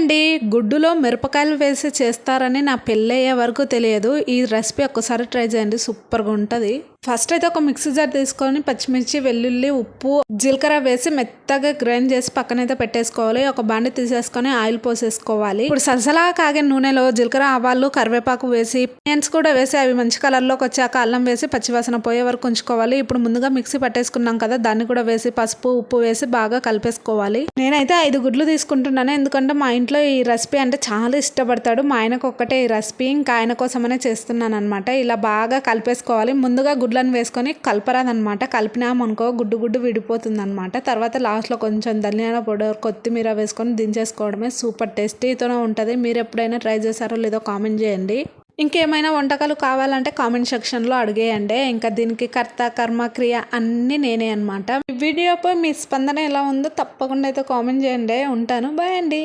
అండి. గుడ్డులో మిరపకాయలు వేసి చేస్తారని నా పెళ్ళయ్యే వరకు తెలియదు. ఈ రెసిపీ ఒక్కసారి ట్రై చేయండి, సూపర్గా ఉంటుంది. ఫస్ట్ అయితే ఒక మిక్సీ జార్ తీసుకొని పచ్చిమిర్చి, వెల్లుల్లి, ఉప్పు, జీలకర్ర వేసి మెత్తగా గ్రైండ్ చేసి పక్కనైతే పెట్టేసుకోవాలి. ఒక బాండి తీసేసుకొని ఆయిల్ పోసేసుకోవాలి. ఇప్పుడు సలసలా కాగే నూనెలో జీలకర్ర, ఆవాలు, కరివేపాకు వేసి ఆనియన్స్ కూడా వేసి అవి మంచి కలర్లోకి వచ్చాక అల్లం వేసి పచ్చివాసన పోయే వరకు ఉంచుకోవాలి. ఇప్పుడు ముందుగా మిక్సీ పట్టేసుకున్నాం కదా, దాన్ని కూడా వేసి పసుపు, ఉప్పు వేసి బాగా కలిపేసుకోవాలి. నేనైతే 5 గుడ్లు తీసుకుంటున్నాను, ఎందుకంటే మా ఇంట్లో ఈ రెసిపీ అంటే చాలా ఇష్టపడతాడు. మా ఆయనకు ఒక్కటే ఈ రెసిపీ, ఇంకా ఆయన కోసమనే చేస్తున్నాను అనమాట. ఇలా బాగా కలిపేసుకోవాలి. ముందుగా గుడ్లను వేసుకొని కలపరాదనమాట. కలిపినామనుకో గుడ్డు విడిపోతుంది అనమాట. తర్వాత లాస్ట్లో కొంచెం ధనియాల పౌడర్, కొత్తిమీర వేసుకొని దించేసుకోవడమే. సూపర్ టేస్టీతోనే ఉంటుంది. మీరు ఎప్పుడైనా ట్రై చేశారో లేదో కామెంట్ చేయండి. ఇంకేమైనా వంటకాలు కావాలంటే కామెంట్ సెక్షన్లో అడిగేయండి. ఇంకా దీనికి కర్త, కర్మ, క్రియ అన్నీ నేనే అనమాట. ఈ వీడియోపై మీ స్పందన ఎలా ఉందో తప్పకుండా అయితే కామెంట్ చేయండి. ఉంటాను, బాయ్ అండి.